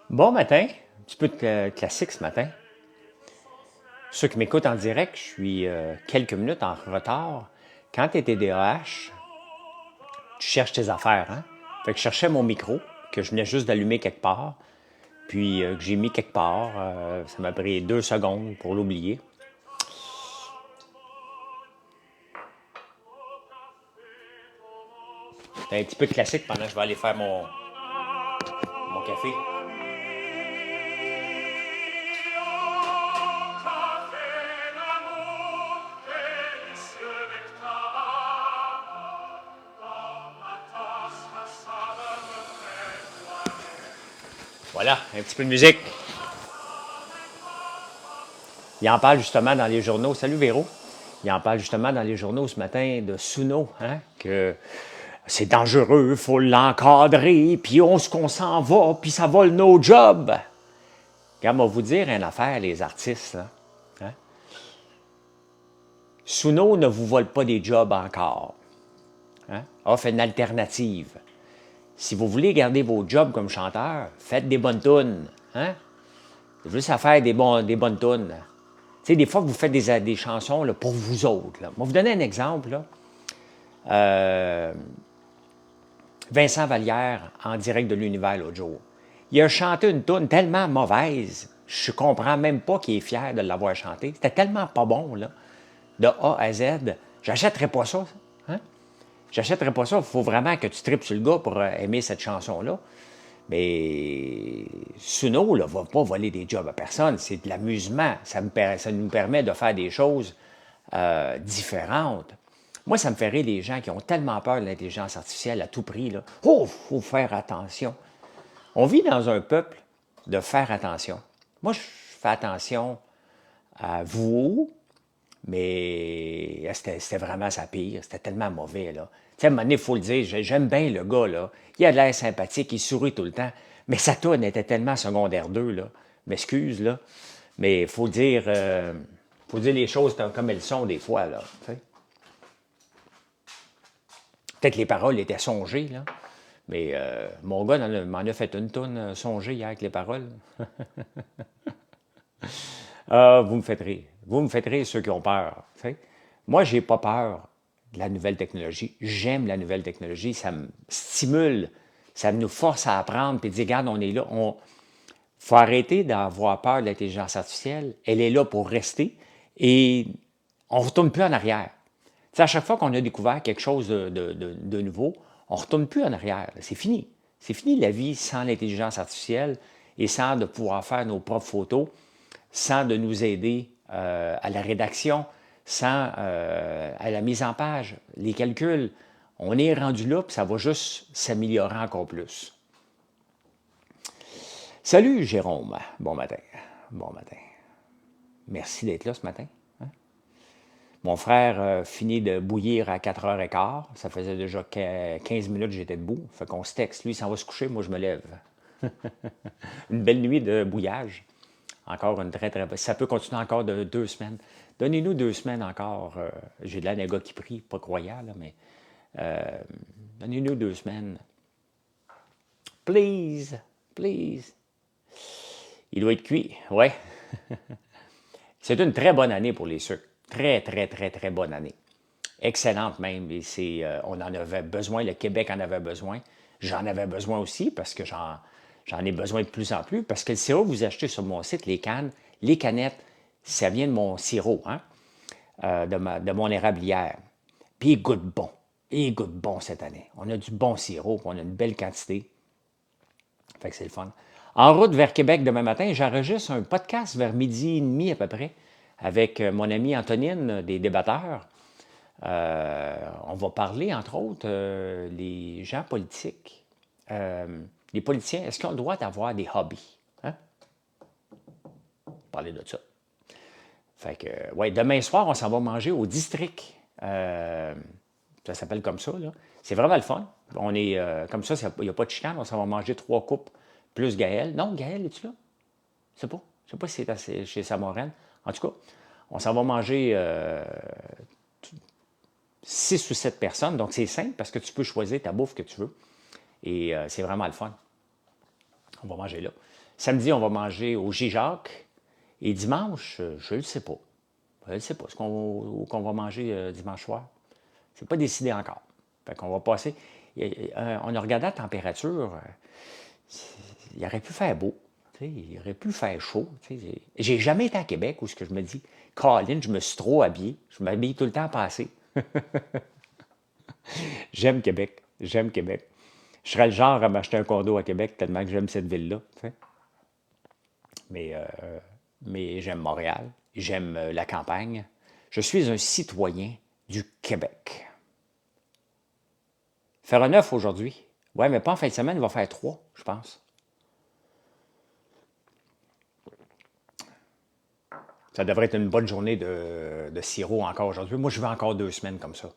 Bon matin, un petit peu de classique ce matin. Ceux qui m'écoutent en direct, je suis quelques minutes en retard. Quand tu es TDAH, tu cherches tes affaires, hein? Fait que je cherchais mon micro, que je venais juste d'allumer quelque part, puis que j'ai mis quelque part. Ça m'a pris 2 secondes pour l'oublier. C'est un petit peu de classique pendant que je vais aller faire mon café. Voilà, un petit peu de musique. Il en parle justement dans les journaux. Salut Véro. Il en parle justement dans les journaux ce matin de Suno, hein, que c'est dangereux, il faut l'encadrer, puis qu'on s'en va, puis ça vole nos jobs. Regarde, on va vous dire une affaire, les artistes. Là. Hein? Suno ne vous vole pas des jobs encore. Hein? Offre une alternative. Si vous voulez garder vos jobs comme chanteur, faites des bonnes tunes. Hein? C'est juste à faire des bonnes tunes. Tu sais, des fois, vous faites des chansons là, pour vous autres. Là. Je vais vous donner un exemple. Là. Vincent Vallière, en direct de l'univers l'autre jour. Il a chanté une toune tellement mauvaise, je comprends même pas qu'il est fier de l'avoir chanté. C'était tellement pas bon, là, de A à Z. J'achèterais pas ça. Hein? J'achèterais pas ça. Il faut vraiment que tu tripes sur le gars pour aimer cette chanson-là. Mais Suno ne va pas voler des jobs à personne. C'est de l'amusement. Ça nous permet de faire des choses différentes. Moi, ça me fait rire les gens qui ont tellement peur de l'intelligence artificielle à tout prix. Là. Oh, il faut faire attention. On vit dans un peuple de faire attention. Moi, je fais attention à vous, mais c'était vraiment sa pire. C'était tellement mauvais, là. Tu sais, à un moment donné, il faut le dire, j'aime bien le gars, là. Il a de l'air sympathique, il sourit tout le temps. Mais sa toune était tellement secondaire 2, là. M'excuse, là. Mais il faut dire les choses comme elles sont des fois, là. Tu sais. Peut-être que les paroles étaient songées, là. Mais mon gars m'en a fait une toune songée hier avec les paroles. Ah, vous me faites rire. Vous me faites rire ceux qui ont peur. T'sais. Moi, j'ai pas peur de la nouvelle technologie. J'aime la nouvelle technologie. Ça me stimule. Ça nous force à apprendre et dire, regarde, on est là. Il faut arrêter d'avoir peur de l'intelligence artificielle. Elle est là pour rester et on ne retourne plus en arrière. T'sais, à chaque fois qu'on a découvert quelque chose de nouveau, on ne retourne plus en arrière. C'est fini. C'est fini la vie sans l'intelligence artificielle et sans de pouvoir faire nos propres photos, sans de nous aider à la rédaction, sans à la mise en page, les calculs. On est rendu là, puis ça va juste s'améliorer encore plus. Salut Jérôme. Bon matin. Bon matin. Merci d'être là ce matin. Hein? Mon frère finit de bouillir à 4h15. Ça faisait déjà 15 minutes que j'étais debout. Fait qu'on se texte. Lui, il s'en va se coucher, moi, je me lève. Une belle nuit de bouillage. Encore une très, très... Ça peut continuer encore de 2 semaines. Donnez-nous 2 semaines encore. J'ai de la gars qui prie, pas croyant, là, mais donnez-nous 2 semaines. Please, please. Il doit être cuit, ouais. C'est une très bonne année pour les sucres. Très, très, très, très bonne année. Excellente même. Et on en avait besoin, le Québec en avait besoin. J'en avais besoin aussi parce que j'en ai besoin de plus en plus. Parce que le sirop que vous achetez sur mon site, les cannes, les canettes, ça vient de mon sirop, hein, de mon érablière. Puis il goûte bon. Il goûte bon cette année. On a du bon sirop, on a une belle quantité. Fait que c'est le fun. En route vers Québec demain matin, j'enregistre un podcast vers 12h30 à peu près avec mon amie Antonine des débatteurs. On va parler, entre autres, les gens politiques. Les politiciens, est-ce qu'ils ont le droit d'avoir des hobbies? Hein? Parler de ça. Fait que, ouais, demain soir, on s'en va manger au district. Ça s'appelle comme ça, là. C'est vraiment le fun. On est comme ça, il n'y a pas de chicane. On s'en va manger 3 coupes plus Gaël. Non, Gaël, es-tu là? Je sais pas. Je sais pas si c'est chez Samoraine. En tout cas, on s'en va manger 6 ou 7 personnes. Donc, c'est simple parce que tu peux choisir ta bouffe que tu veux. Et c'est vraiment le fun. On va manger là. Samedi, on va manger au J-Jacques. Et dimanche, je ne le sais pas. Je ne sais pas ce qu'on va manger dimanche soir. C'est pas décidé encore. Fait qu'on va passer. On a regardé la température. Il aurait pu faire beau. Il aurait pu faire chaud. J'ai jamais été à Québec où ce que je me dis, Colin, je me suis trop habillé. Je m'habille tout le temps passé. J'aime Québec. J'aime Québec. Je serais le genre à m'acheter un condo à Québec tellement que j'aime cette ville-là. Mais, euh, mais j'aime Montréal. J'aime la campagne. Je suis un citoyen du Québec. Faire un 9 aujourd'hui. Ouais, mais pas en fin de semaine, il va faire 3, je pense. Ça devrait être une bonne journée de sirop encore aujourd'hui. Moi, je veux encore 2 semaines comme ça.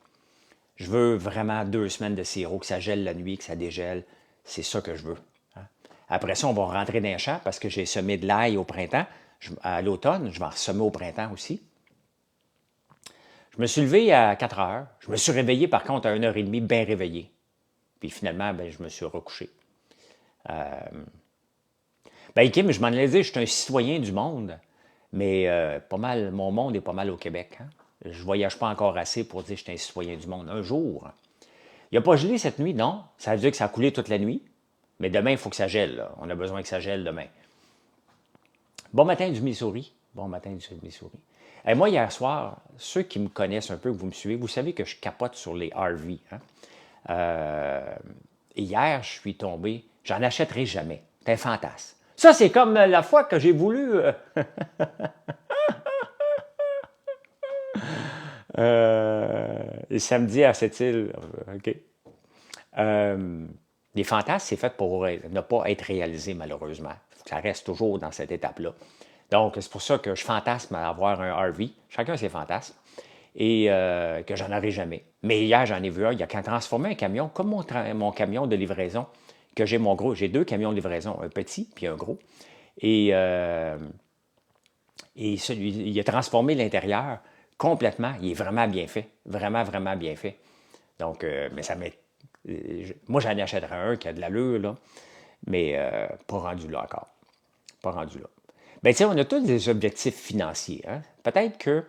Je veux vraiment 2 semaines de sirop, que ça gèle la nuit, que ça dégèle. C'est ça que je veux. Hein. Après ça, on va rentrer dans les champs parce que j'ai semé de l'ail au printemps. À l'automne, je vais en semer au printemps aussi. Je me suis levé à 4 heures. Je me suis réveillé, par contre, à 1h30, bien réveillé. Puis finalement, ben, je me suis recouché. Ben, Kim, je m'en allais dire, je suis un citoyen du monde, mais pas mal, mon monde est pas mal au Québec. Hein. Je voyage pas encore assez pour dire que je suis un citoyen du monde. Un jour. Il n'a pas gelé cette nuit, non. Ça veut dire que ça a coulé toute la nuit. Mais demain, il faut que ça gèle. Là. On a besoin que ça gèle demain. Bon matin du Missouri. Bon matin du Missouri. Et moi, hier soir, ceux qui me connaissent un peu, que vous me suivez, vous savez que je capote sur les RV. Hein? Et hier, je suis tombé. J'en achèterai jamais. C'est un fantasme. Ça, c'est comme la fois que j'ai voulu. Samedi à cette île. OK. Les fantasmes, c'est fait pour ne pas être réalisé, malheureusement. Ça reste toujours dans cette étape-là. Donc, c'est pour ça que je fantasme à avoir un RV. Chacun ses fantasmes. Et que j'en aurai jamais. Mais hier, j'en ai vu un. Il a transformé un camion, comme mon camion de livraison, que j'ai mon gros. J'ai 2 camions de livraison, un petit puis un gros. Et il a transformé l'intérieur complètement. Il est vraiment bien fait. Vraiment, vraiment bien fait. Donc, mais ça m'est. Moi, j'en achèterais un qui a de l'allure, là. Mais pas rendu là encore. Pas rendu là. Bien, tu sais, on a tous des objectifs financiers. Hein? Peut-être que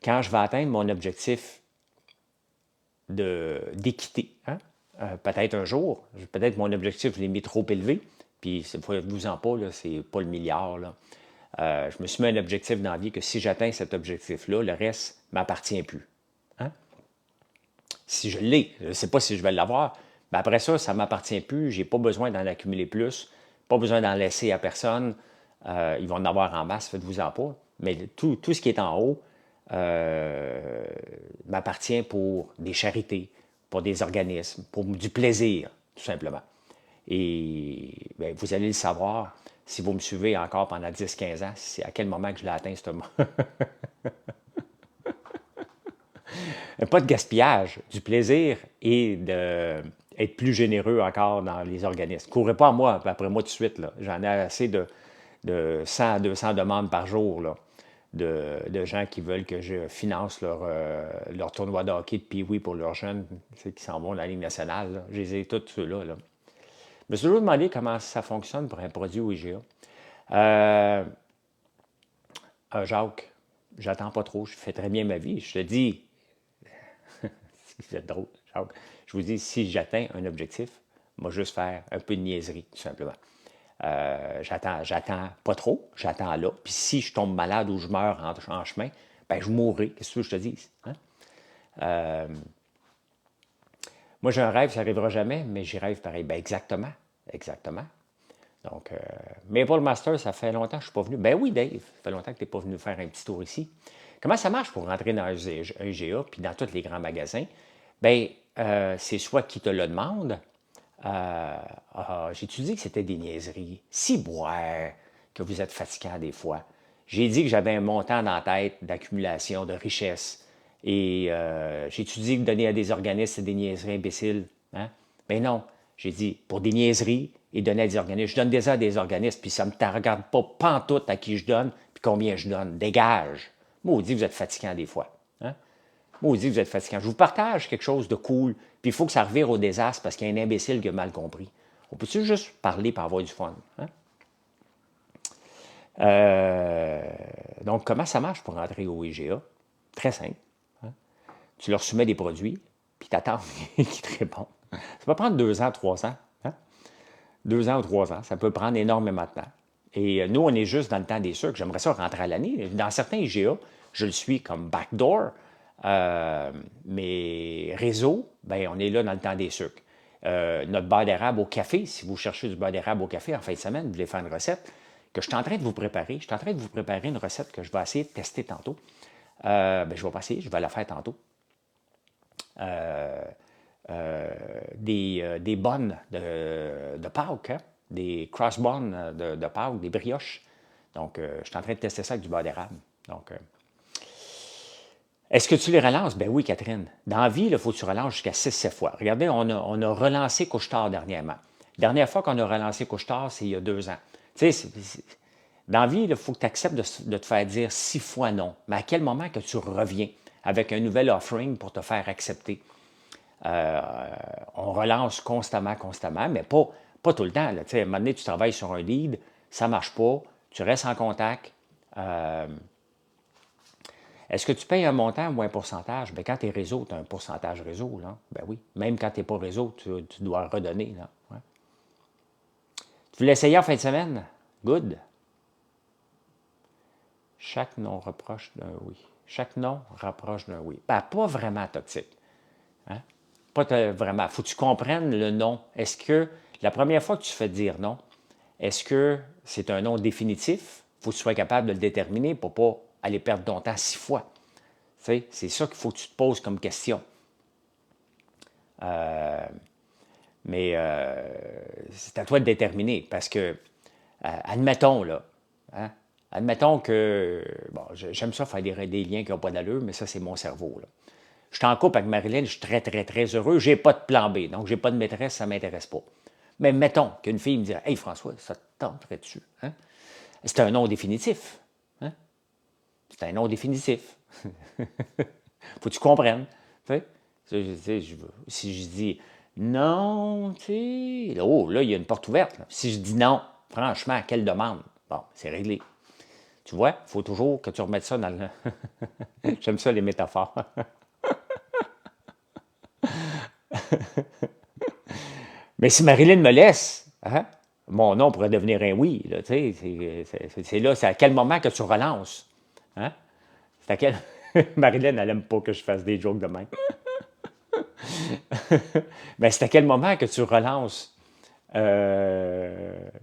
quand je vais atteindre mon objectif d'équité, hein? Peut-être un jour, peut-être mon objectif, je l'ai mis trop élevé, puis vous en pas, là, c'est pas le milliard. Là. Je me suis mis un objectif dans la vie que si j'atteins cet objectif-là, le reste ne m'appartient plus. Hein? Si je l'ai, je ne sais pas si je vais l'avoir, mais après ça, ça ne m'appartient plus, je n'ai pas besoin d'en accumuler plus, pas besoin d'en laisser à personne. Ils vont en avoir en masse, faites-vous-en pas. Mais tout ce qui est en haut m'appartient pour des charités, pour des organismes, pour du plaisir, tout simplement. Et bien, vous allez le savoir si vous me suivez encore pendant 10-15 ans, c'est à quel moment que je l'ai atteint, ce moment. Pas de gaspillage, du plaisir et d'être plus généreux encore dans les organismes. Courez pas à moi, après moi tout de suite. J'en ai assez de 100 à 200 demandes par jour là, de gens qui veulent que je finance leur tournoi de hockey de pee-wee pour leurs jeunes, ceux qui s'en vont dans la Ligue nationale. Là. Je les ai tous ceux-là. Là. Je me suis toujours demandé comment ça fonctionne pour un produit au IGA. Jacques, j'attends pas trop, je fais très bien ma vie. Je te dis, c'est drôle, Jacques. Je vous dis, si j'atteins un objectif, moi juste faire un peu de niaiserie, tout simplement. J'attends pas trop, j'attends là. Puis si je tombe malade ou je meurs en chemin, ben je mourrai. Qu'est-ce que je te dis? Hein? Moi, j'ai un rêve, ça n'arrivera jamais, mais j'y rêve pareil. Ben exactement, exactement. Donc, mais pour le master, ça fait longtemps que je ne suis pas venu. Ben oui, Dave, ça fait longtemps que tu n'es pas venu faire un petit tour ici. Comment ça marche pour rentrer dans un IGA puis dans tous les grands magasins? Bien, c'est soit qui te le demande. J'ai-tu dit que c'était des niaiseries? Si boire, que vous êtes fatigant des fois. J'ai dit que j'avais un montant dans la tête d'accumulation, de richesse. Et j'ai-tu dit que donner à des organismes, c'est des niaiseries imbéciles? Hein? Mais non. J'ai dit, pour des niaiseries et donner à des organismes. Je donne déjà à des organismes, puis ça ne me regarde pas pantoute à qui je donne, puis combien je donne. Dégage. Maudit, vous êtes fatigant des fois. Hein? Maudit, vous êtes fatigant. Je vous partage quelque chose de cool, puis il faut que ça revire au désastre parce qu'il y a un imbécile qui a mal compris. On peut-tu juste parler pour avoir du fun? Hein? Euh, donc, comment ça marche pour entrer au IGA? Très simple. Hein. Tu leur soumets des produits, puis tu attends qu'ils te répondent. Ça peut prendre 2 ans, 3 ans. Hein? 2 ans ou 3 ans. Ça peut prendre énormément de temps. Et nous, on est juste dans le temps des sucres. J'aimerais ça rentrer à l'année. Dans certains IGA, je le suis comme backdoor. Mais réseau, ben, on est là dans le temps des sucres. Notre beurre d'érable au café, si vous cherchez du beurre d'érable au café en fin de semaine, vous voulez faire une recette que je suis en train de vous préparer. Je suis en train de vous préparer une recette que je vais essayer de tester tantôt. Ben, je vais pas essayer, je vais la faire tantôt. Euh, des bonnes de Pâques, hein? Des cross-buns de Pâques, des brioches. Donc, je suis en train de tester ça avec du beurre d'érable. Donc, est-ce que tu les relances? Ben oui, Catherine. Dans la vie, il faut que tu relances jusqu'à 6-7 fois. Regardez, on a relancé Couche-Tard dernièrement. La dernière fois qu'on a relancé Couche-Tard, c'est il y a 2 ans. Tu sais, dans la vie, il faut que tu acceptes de te faire dire 6 fois non. Mais à quel moment que tu reviens avec un nouvel offering pour te faire accepter? On relance constamment, mais pas tout le temps. Là. À un moment donné, tu travailles sur un lead, ça ne marche pas, tu restes en contact. Est-ce que tu payes un montant ou un pourcentage? Bien, quand tu es réseau, tu as un pourcentage réseau. Là. Ben oui. Même quand tu n'es pas réseau, tu dois redonner. Là. Ouais. Tu veux l'essayer en fin de semaine? Good. Chaque non reproche d'un oui. Chaque non rapproche d'un oui. Ben, pas vraiment toxique. Hein? Pas vraiment. Il faut que tu comprennes le non. Est-ce que la première fois que tu fais dire non, est-ce que c'est un non définitif? Il faut que tu sois capable de le déterminer pour ne pas aller perdre ton temps 6 fois. C'est ça qu'il faut que tu te poses comme question. Mais c'est à toi de déterminer parce que, admettons, là, hein, admettons que, bon, j'aime ça faire des liens qui n'ont pas d'allure, mais ça, c'est mon cerveau. Là. Je suis en couple avec Marilyn, je suis très, très, très heureux. Je n'ai pas de plan B, donc je n'ai pas de maîtresse, ça ne m'intéresse pas. Mais mettons qu'une fille me dirait, « Hey François, ça te tenterait-tu? Hein? » C'est un non définitif. Hein? C'est un non définitif. Faut que tu comprennes. Si je dis non, tu sais, oh, là, il y a une porte ouverte. Là. Si je dis non, franchement, quelle demande? Bon, c'est réglé. Tu vois, il faut toujours que tu remettes ça dans le. J'aime ça, les métaphores. Mais si Marilyn me laisse, hein, mon non pourrait devenir un oui. Là, c'est là, c'est à quel moment que tu relances. Hein? C'est à quel. Marilyn, elle n'aime pas que je fasse des jokes de même. Mais c'est à quel moment que tu relances? Tu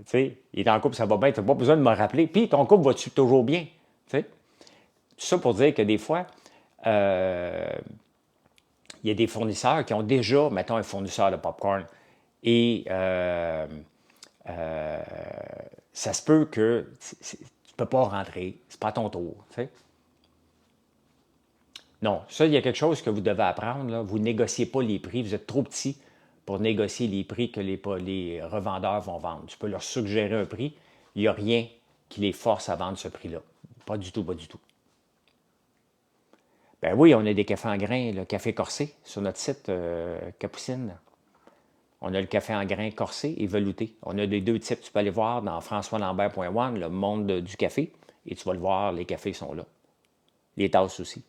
sais, il est en couple, ça va bien, tu n'as pas besoin de me rappeler. Puis ton couple va-tu toujours bien? Tu sais? Tout ça pour dire que des fois, il y a des fournisseurs qui ont déjà, mettons, un fournisseur de popcorn. Et ça se peut que tu ne peux pas rentrer, c'est pas à ton tour. Tu sais? Non, ça, il y a quelque chose que vous devez apprendre. Là. Vous ne négociez pas les prix. Vous êtes trop petit pour négocier les prix que les revendeurs vont vendre. Tu peux leur suggérer un prix. Il n'y a rien qui les force à vendre ce prix-là. Pas du tout, pas du tout. Ben oui, on a des cafés en grains, le café corsé sur notre site Capucine. On a le café en grains corsé et velouté. On a des 2 types. Tu peux aller voir dans françoislambert.one, le monde du café, et tu vas le voir, les cafés sont là. Les tasses aussi.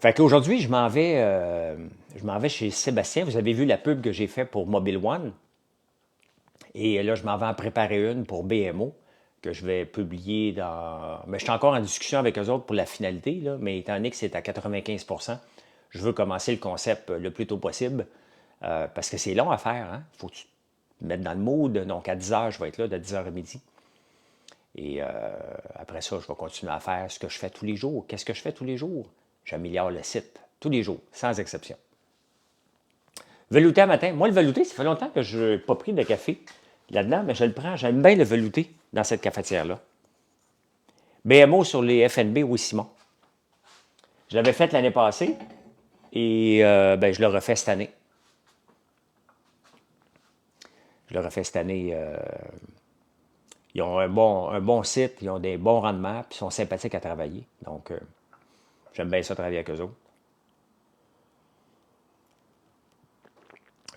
Fait qu'aujourd'hui, je m'en vais chez Sébastien. Vous avez vu la pub que j'ai faite pour Mobile One. Et là, je m'en vais en préparer une pour BMO, que je vais publier dans. Mais je suis encore en discussion avec eux autres pour la finalité, là, mais étant donné que c'est à 95 je veux commencer le concept le plus tôt possible. Parce que c'est long à faire. Hein? Il faut que tu te mettes dans le mood. Donc, à 10 h, je vais être là de 10 h à midi. Et après ça, je vais continuer à faire ce que je fais tous les jours. Qu'est-ce que je fais tous les jours? J'améliore le site tous les jours, sans exception. Velouté à matin. Moi, le velouté, ça fait longtemps que je n'ai pas pris de café là-dedans, mais je le prends. J'aime bien le velouté dans cette cafetière-là. BMO sur les FNB, oui, Simon. Je l'avais fait l'année passée et ben, je le refais cette année. Je le refais cette année. Ils ont un bon site, ils ont des bons rendements, puis ils sont sympathiques à travailler. Donc, j'aime bien ça travailler avec eux autres.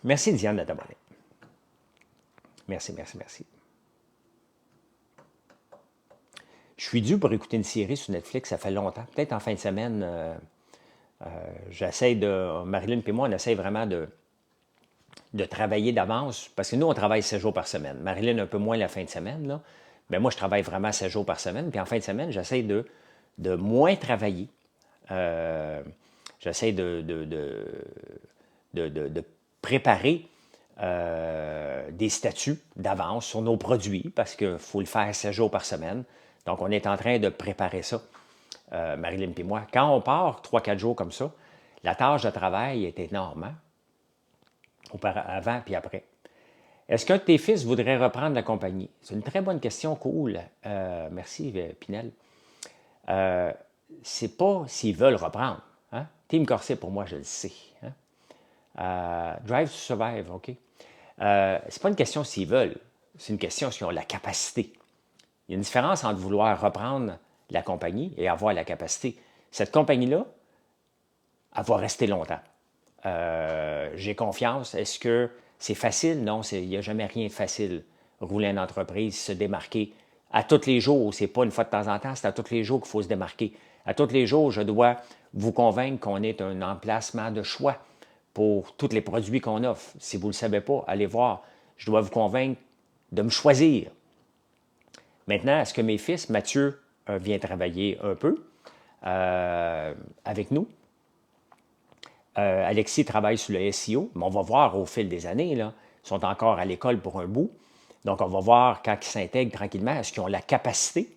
Merci, Diane, de t'abonner. Merci, merci, merci. Je suis dû pour écouter une série sur Netflix, ça fait longtemps. Peut-être en fin de semaine, j'essaie de. Marilyn et moi, on essaie vraiment de travailler d'avance, parce que nous, on travaille 7 jours par semaine. Marilyn, un peu moins la fin de semaine, là. Mais moi, je travaille vraiment 7 jours par semaine. Puis en fin de semaine, j'essaie de moins travailler. Euh, J'essaie de préparer des statuts d'avance sur nos produits, parce qu'il faut le faire 7 jours par semaine. Donc, on est en train de préparer ça, Marilyn et moi. Quand on part 3-4 jours comme ça, la tâche de travail est énorme, hein? Avant puis après. Est-ce qu'un de tes fils voudrait reprendre la compagnie? C'est une très bonne question, cool. Merci, Pinel. C'est pas s'ils veulent reprendre. Hein? Team Corset, pour moi, je le sais. Hein? Drive to Survive, OK. C'est pas une question s'ils veulent, c'est une question s'ils ont la capacité. Il y a une différence entre vouloir reprendre la compagnie et avoir la capacité. Cette compagnie-là, elle va rester longtemps. J'ai confiance. Est-ce que c'est facile? Non, il n'y a jamais rien de facile. Rouler une entreprise, se démarquer. À tous les jours, c'est pas une fois de temps en temps, c'est à tous les jours qu'il faut se démarquer. À tous les jours, je dois vous convaincre qu'on est un emplacement de choix pour tous les produits qu'on offre. Si vous ne le savez pas, allez voir. Je dois vous convaincre de me choisir. Maintenant, est-ce que mes fils, Mathieu, vient travailler un peu avec nous? Alexis travaille sur le SEO, mais on va voir au fil des années, là, ils sont encore à l'école pour un bout. Donc, on va voir quand ils s'intègrent tranquillement, est-ce qu'ils ont la capacité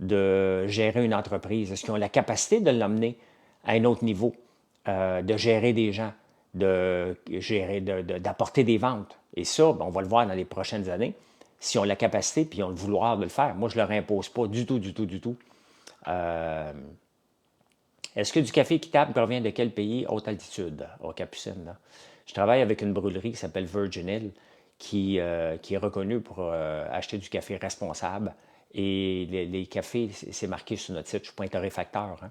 de gérer une entreprise? Est-ce qu'ils ont la capacité de l'emmener à un autre niveau, de gérer des gens, d'apporter des ventes? Et ça, on va le voir dans les prochaines années, si on a la capacité puis ils ont le vouloir de le faire. Moi, je ne leur impose pas du tout, du tout, du tout. Est-ce que du café équitable provient de quel pays? Haute altitude, aux Capucines. Là. Je travaille avec une brûlerie qui s'appelle Virgin Hill, qui est reconnue pour acheter du café responsable. Et les cafés, c'est marqué sur notre site. Je ne suis pas un torréfacteur. Hein.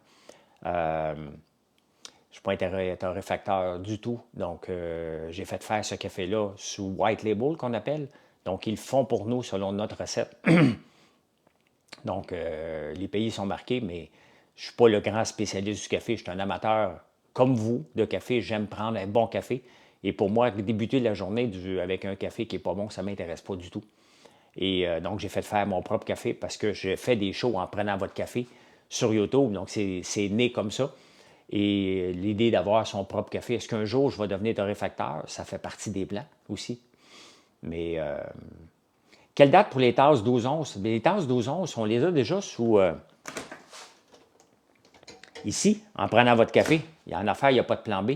Je ne suis pas un torréfacteur du tout. Donc, j'ai fait faire ce café-là sous White Label, qu'on appelle. Donc, ils le font pour nous selon notre recette. Donc, les pays sont marqués, mais je ne suis pas le grand spécialiste du café. Je suis un amateur comme vous de café. J'aime prendre un bon café. Et pour moi, débuter la journée avec un café qui n'est pas bon, ça ne m'intéresse pas du tout. Et donc, j'ai fait faire mon propre café parce que je fais des shows en prenant votre café sur YouTube. Donc, c'est né comme ça. Et l'idée d'avoir son propre café, est-ce qu'un jour je vais devenir torréfacteur? Ça fait partie des plans aussi. Mais quelle date pour les tasses 12 onces? Les tasses 12 onces, on les a déjà sous... ici, en prenant votre café. En affaires, il n'y a pas de plan B.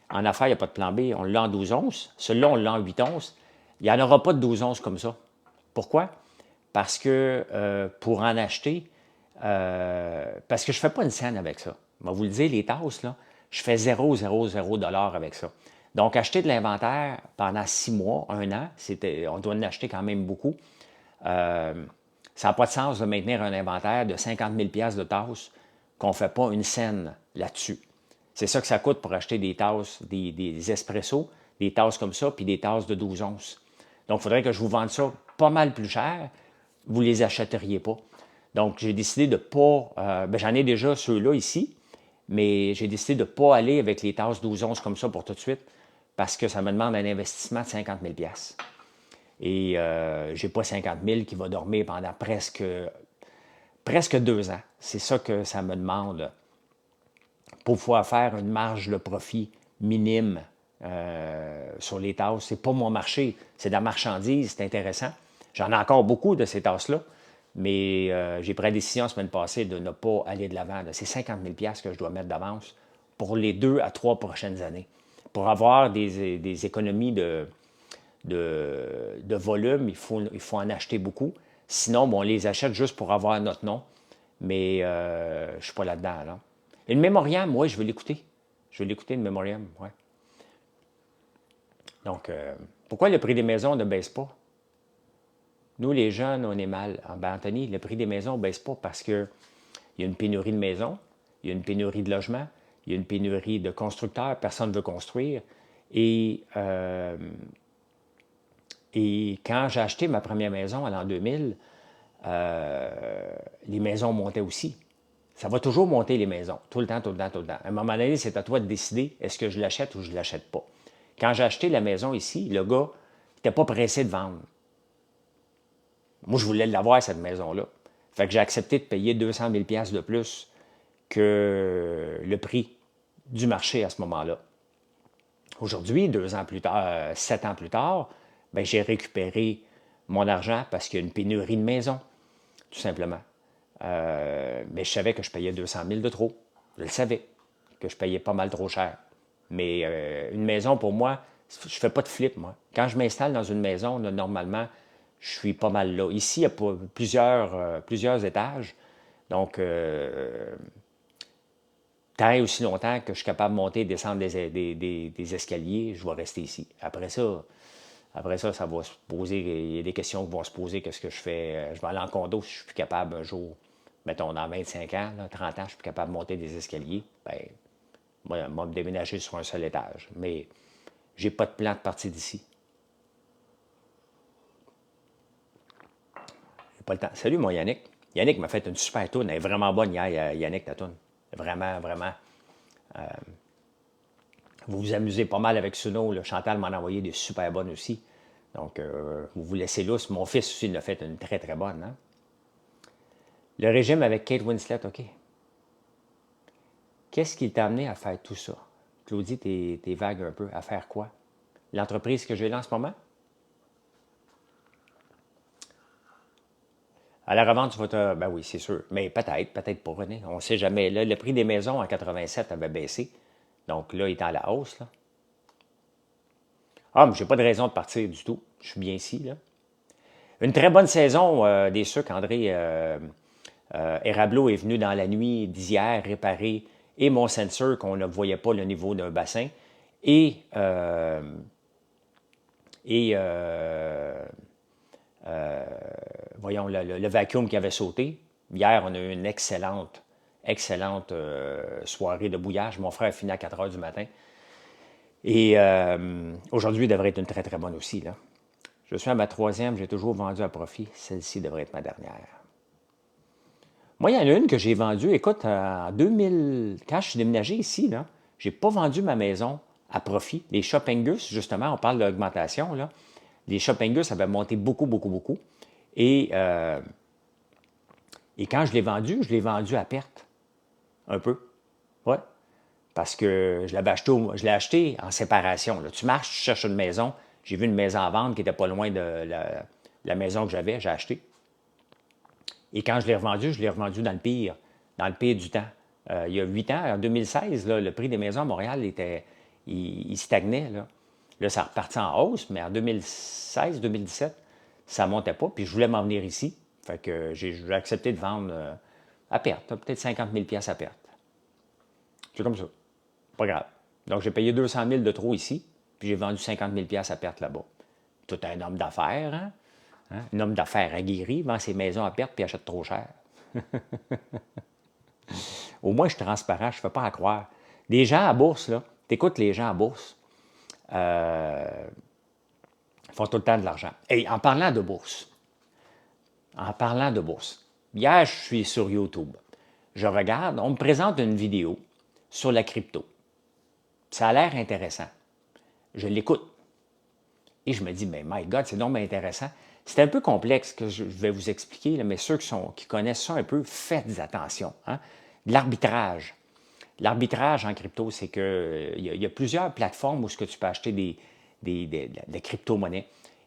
En affaires, il n'y a pas de plan B. On l'a en 12 onces. Celui-là, on l'a en 8 onces. Il n'y en aura pas de 12 onces comme ça. Pourquoi? Parce que pour en acheter, parce que je ne fais pas une scène avec ça. Je vais vous le dire, les tasses, là, je fais 0,00 $ avec ça. Donc, acheter de l'inventaire pendant 6 mois, 1 an, on doit en acheter quand même beaucoup. Ça n'a pas de sens de maintenir un inventaire de 50 000 $ de tasses qu'on ne fait pas une scène là-dessus. C'est ça que ça coûte pour acheter des tasses, des espressos, des tasses comme ça, puis des tasses de 12 onces. Donc, il faudrait que je vous vende ça pas mal plus cher. Vous ne les achèteriez pas. Donc, j'ai décidé de ne pas... j'en ai déjà ceux-là ici, mais j'ai décidé de ne pas aller avec les tasses 12 onces comme ça pour tout de suite, parce que ça me demande un investissement de 50 000 $. Et je n'ai pas 50 000 qui va dormir pendant presque 2 ans. C'est ça que ça me demande pour pouvoir faire une marge de profit minime sur les tasses. Ce n'est pas mon marché, c'est de la marchandise, c'est intéressant. J'en ai encore beaucoup de ces tasses-là, mais j'ai pris la décision la semaine passée de ne pas aller de l'avant. C'est 50 000 $ que je dois mettre d'avance pour les 2 à 3 prochaines années. Pour avoir des économies de volume, il faut en acheter beaucoup. Sinon, on les achète juste pour avoir notre nom, mais je ne suis pas là-dedans. Là. Et le mémoriam, oui, je vais l'écouter. Je vais l'écouter, le mémoriam, oui. Donc, pourquoi le prix des maisons ne baisse pas? Nous, les jeunes, on est mal. Ben, Anthony, le prix des maisons ne baisse pas parce qu'il y a une pénurie de maisons, il y a une pénurie de logements, il y a une pénurie de constructeurs, personne ne veut construire. Et Et quand j'ai acheté ma première maison en l'an 2000, les maisons montaient aussi. Ça va toujours monter les maisons, tout le temps, tout le temps, tout le temps. À un moment donné, c'est à toi de décider, est-ce que je l'achète ou je ne l'achète pas. Quand j'ai acheté la maison ici, le gars n'était pas pressé de vendre. Moi, je voulais l'avoir, cette maison-là. Fait que j'ai accepté de payer 200 000 $ de plus que le prix du marché à ce moment-là. Aujourd'hui, 2 ans plus tard, 7 ans plus tard, ben, j'ai récupéré mon argent parce qu'il y a une pénurie de maisons, tout simplement. Mais je savais que je payais 200 000 de trop. Je le savais, que je payais pas mal trop cher. Mais une maison, pour moi, je fais pas de flip, moi. Quand je m'installe dans une maison, là, normalement, je suis pas mal là. Ici, il y a plusieurs étages. Donc, tant et aussi longtemps que je suis capable de monter et descendre des escaliers, je vais rester ici. Après ça, ça va se poser, il y a des questions qui vont se poser, qu'est-ce que je fais? Je vais aller en condo si je suis plus capable un jour, mettons dans 25 ans, là, 30 ans, je suis plus capable de monter des escaliers, bien, moi, je vais me déménager sur un seul étage. Mais j'ai pas de plan de partir d'ici. J'ai pas le temps. Salut, mon Yannick. Yannick m'a fait une super toune. Elle est vraiment bonne hier, Yannick, ta toune. Vraiment, vraiment. Vous vous amusez pas mal avec Suno. Là. Chantal m'en a envoyé des super bonnes aussi. Donc, vous vous laissez lousse. Mon fils aussi il a fait une très, très bonne. Hein? Le régime avec Kate Winslet, OK. Qu'est-ce qui t'a amené à faire tout ça? Claudie, t'es vague un peu. À faire quoi? L'entreprise que j'ai là en ce moment? À la revente, tu vas te... Ben oui, c'est sûr. Mais peut-être pas, René. On ne sait jamais. Là, le prix des maisons en 87 avait baissé. Donc là, il est à la hausse. Là. Ah, mais j'ai pas de raison de partir du tout. Je suis bien ici. Là. Une très bonne saison des sucres. André Erablo est venu dans la nuit d'hier réparer et mon sensor qu'on ne voyait pas le niveau d'un bassin et, et voyons, le vacuum qui avait sauté. Hier, on a eu une excellente soirée de bouillage. Mon frère a fini à 4 heures du matin. Et aujourd'hui devrait être une très, très bonne aussi. Là. Je suis à ma troisième, j'ai toujours vendu à profit. Celle-ci devrait être ma dernière. Moi, il y en a une que j'ai vendue. Écoute, en 2000, quand je suis déménagé ici, là, j'ai pas vendu ma maison à profit. Les Shoppingus, justement, on parle d'augmentation, là. Les Shoppingus avaient monté beaucoup, beaucoup, beaucoup. Et, euh, et quand je l'ai vendu à perte, un peu. Ouais. Parce que je l'ai acheté en séparation. Là. Tu marches, tu cherches une maison. J'ai vu une maison à vendre qui était pas loin de la maison que j'avais, j'ai acheté. Et quand je l'ai revendu dans le pire du temps. Il y a 8 ans, en 2016, là, le prix des maisons à Montréal il stagnait. Là, ça repartit en hausse, mais en 2016-2017, ça ne montait pas. Puis je voulais m'en venir ici. Fait que j'ai accepté de vendre à perte, peut-être 50 000 $ à perte. C'est comme ça. Pas grave. Donc, j'ai payé 200 000 de trop ici, puis j'ai vendu 50 000 $ à perte là-bas. Tout un homme d'affaires, hein? Un homme d'affaires aguerri vend ses maisons à perte puis achète trop cher. Au moins, je suis transparent, je ne fais pas à croire. Les gens à bourse, là, t'écoutes les gens à bourse, font tout le temps de l'argent. Et en parlant de bourse, hier, je suis sur YouTube. Je regarde, on me présente une vidéo sur la crypto. Ça a l'air intéressant. Je l'écoute. Et je me dis, mais my God, c'est donc intéressant. C'est un peu complexe que je vais vous expliquer, là, mais ceux qui connaissent ça un peu, faites attention. Hein? De l'arbitrage. L'arbitrage en crypto, c'est que il y a plusieurs plateformes où ce que tu peux acheter des crypto-monnaies.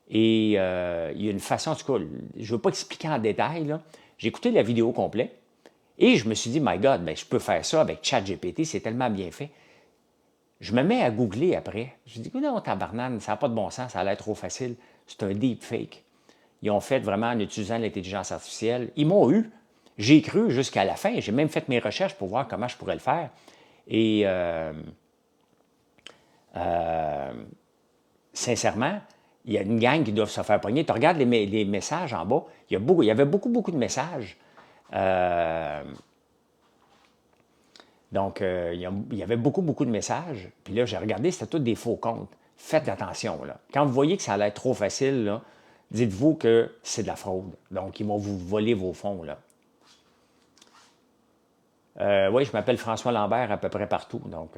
Et il y a une façon, en tout cas, je ne veux pas expliquer en détail, là. J'ai écouté la vidéo complète et je me suis dit, my God, ben, je peux faire ça avec ChatGPT, c'est tellement bien fait. Je me mets à googler après. Je dis, non, tabarnane, ça n'a pas de bon sens, ça a l'air trop facile. C'est un deepfake. Ils ont fait vraiment en utilisant l'intelligence artificielle. Ils m'ont eu. J'ai cru jusqu'à la fin. J'ai même fait mes recherches pour voir comment je pourrais le faire. Et sincèrement, il y a une gang qui doivent se faire pogner. Tu regardes les messages en bas, il y avait beaucoup, beaucoup de messages. Donc, il y avait beaucoup, beaucoup de messages. Puis là, j'ai regardé, c'était tous des faux comptes. faites attention. Là. Quand vous voyez que ça a l'air trop facile, là, dites-vous que c'est de la fraude. Donc, ils vont vous voler vos fonds. Là. Oui, je m'appelle François Lambert à peu près partout. Donc,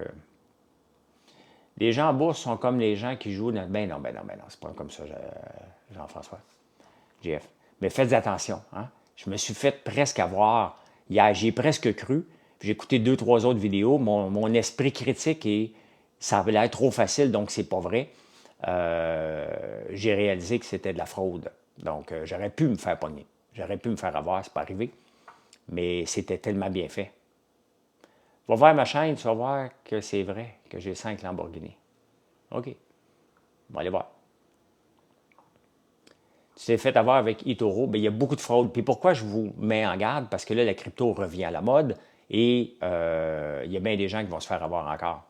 les gens en bourse sont comme les gens qui jouent dans... Ben non, c'est pas comme ça, Jean-François, JF. Mais faites attention. Hein? Je me suis fait presque avoir hier. J'y ai presque cru. J'ai écouté 2, 3 autres vidéos. Mon esprit critique et ça avait l'air trop facile, donc c'est pas vrai. J'ai réalisé que c'était de la fraude. Donc, j'aurais pu me faire pogner. J'aurais pu me faire avoir, c'est pas arrivé. Mais c'était tellement bien fait. Va voir ma chaîne, tu vas voir que c'est vrai que j'ai 5 Lamborghini. OK. On va aller voir. Tu t'es fait avoir avec eToro, bien, il y a beaucoup de fraude. Puis pourquoi je vous mets en garde? Parce que là, la crypto revient à la mode et il y a bien des gens qui vont se faire avoir encore.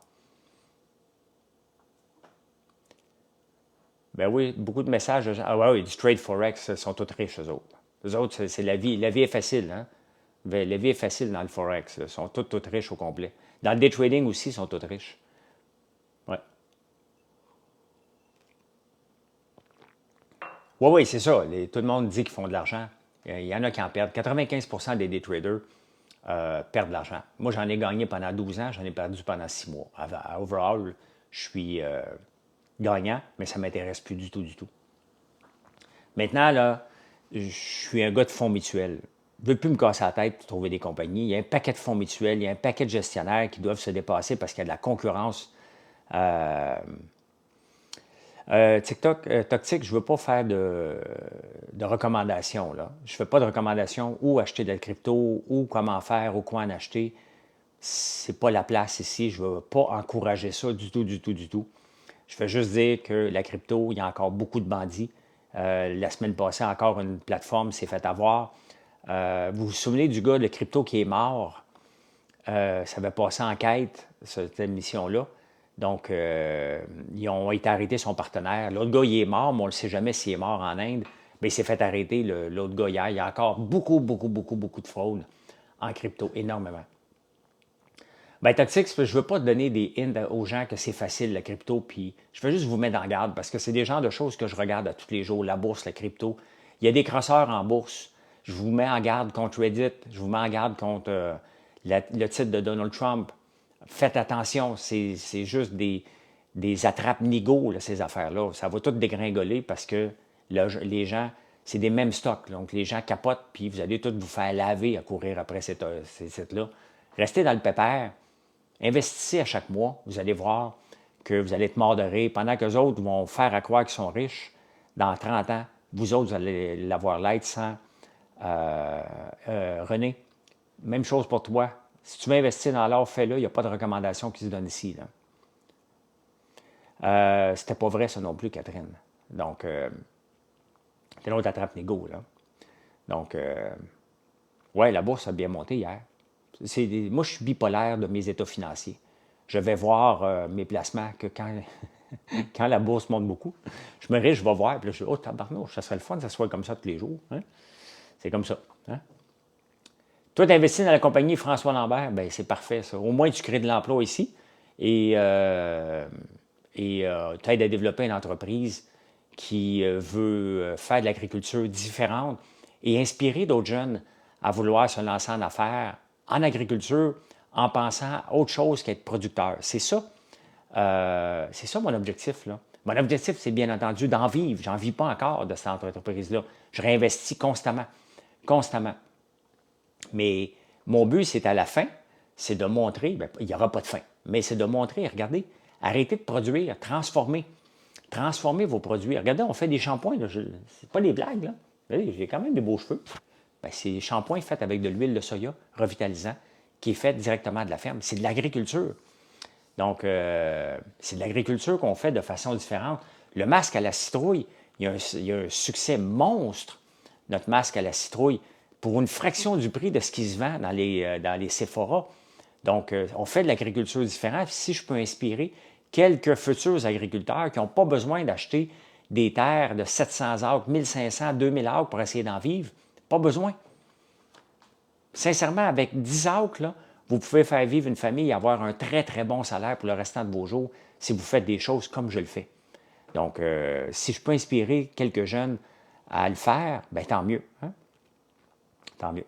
Ben oui, beaucoup de messages de gens. Ah ouais, oui, du trade forex sont tous riches, eux autres. Eux autres, c'est la vie. La vie est facile, hein? La vie est facile dans le forex. Ils sont tous riches au complet. Dans le day trading aussi, ils sont tous riches. Ouais. Oui, oui, c'est ça. Tout le monde dit qu'ils font de l'argent. Il y en a qui en perdent. 95% des day traders perdent de l'argent. Moi, j'en ai gagné pendant 12 ans, j'en ai perdu pendant 6 mois. Overall, je suis gagnant, mais ça ne m'intéresse plus du tout, du tout. Maintenant, là, je suis un gars de fonds mutuels. Je ne veux plus me casser la tête pour trouver des compagnies. Il y a un paquet de fonds mutuels, il y a un paquet de gestionnaires qui doivent se dépasser parce qu'il y a de la concurrence. TikTok, Toxic, je ne veux pas faire de recommandations. Là. Je ne fais pas de recommandations où acheter de la crypto, ou comment faire, ou quoi en acheter. C'est pas la place ici. Je ne veux pas encourager ça du tout, du tout, du tout. Je veux juste dire que la crypto, il y a encore beaucoup de bandits. La semaine passée, encore une plateforme s'est fait avoir. Vous vous souvenez du gars de crypto qui est mort? Ça avait passé en quête, cette émission-là. Donc, ils ont été arrêtés son partenaire. L'autre gars, il est mort, mais on ne sait jamais s'il est mort en Inde. Mais il s'est fait arrêter, l'autre gars, hier. Il y a encore beaucoup, beaucoup, beaucoup, beaucoup de fraude en crypto, énormément. Bien, Toxic, je ne veux pas donner des hints aux gens que c'est facile, la crypto, puis je veux juste vous mettre en garde parce que c'est des genres de choses que je regarde à tous les jours, la bourse, la crypto. Il y a des crosseurs en bourse. Je vous mets en garde contre Reddit, je vous mets en garde contre le titre de Donald Trump. Faites attention, c'est juste des attrape-nigauds, ces affaires-là. Ça va tout dégringoler parce que là, les gens, c'est des mêmes stocks. Donc, les gens capotent, puis vous allez tous vous faire laver à courir après ces sites-là. Restez dans le pépère. Investissez à chaque mois. Vous allez voir que vous allez être mort de rire. Pendant que les autres vont faire à croire qu'ils sont riches, dans 30 ans, vous autres, vous allez l'avoir l'aide sans René. Même chose pour toi. Si tu veux investir dans l'or, fais-le. Il n'y a pas de recommandation qui se donne ici. C'était pas vrai, ça non plus, Catherine. Donc, c'est l'autre attrape-négo. Donc, ouais, la bourse a bien monté hier. Moi, je suis bipolaire de mes états financiers. Je vais voir mes placements que quand, quand la bourse monte beaucoup, je me réjouis, je vais voir, puis là, je dis, oh, tabarnouche, ça serait le fun que ça soit comme ça tous les jours. Hein? C'est comme ça. Hein? Toi, tu investis dans la compagnie François Lambert, bien, c'est parfait, ça. Au moins, tu crées de l'emploi ici et tu aides à développer une entreprise qui veut faire de l'agriculture différente et inspirer d'autres jeunes à vouloir se lancer en affaires, en agriculture, en pensant à autre chose qu'être producteur. C'est ça mon objectif. Là. Mon objectif, c'est bien entendu d'en vivre. J'en vis pas encore de cette entreprise-là. Je réinvestis constamment. Constamment. Mais mon but, c'est à la fin, c'est de montrer, bien, il n'y aura pas de fin, mais c'est de montrer, regardez, arrêtez de produire, transformer. Transformez vos produits. Regardez, on fait des shampoings, c'est pas des blagues, là. J'ai quand même des beaux cheveux. Bien, c'est des shampoings faits avec de l'huile de soya revitalisant qui est faite directement de la ferme. C'est de l'agriculture. Donc, c'est de l'agriculture qu'on fait de façon différente. Le masque à la citrouille, il y a un succès monstre, notre masque à la citrouille, pour une fraction du prix de ce qui se vend dans les Sephora. Donc, on fait de l'agriculture différente. Si je peux inspirer quelques futurs agriculteurs qui n'ont pas besoin d'acheter des terres de 700 acres, 1500, 2000 acres pour essayer d'en vivre, pas besoin. Sincèrement, avec 10 acres, là, vous pouvez faire vivre une famille et avoir un très, très bon salaire pour le restant de vos jours si vous faites des choses comme je le fais. Donc, si je peux inspirer quelques jeunes à le faire, bien, tant mieux. Hein? Tant mieux.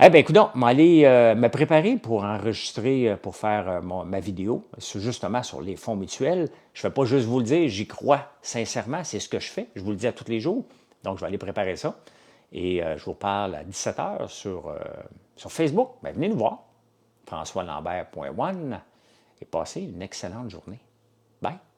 Eh bien, écoute, je vais aller me préparer pour enregistrer, pour faire ma vidéo, justement sur les fonds mutuels. Je ne vais pas juste vous le dire, j'y crois sincèrement, c'est ce que je fais. Je vous le dis à tous les jours. Donc, je vais aller préparer ça. Et je vous parle à 17h sur Facebook. Bien, venez nous voir. FrançoisLambert.one et passez une excellente journée. Bye!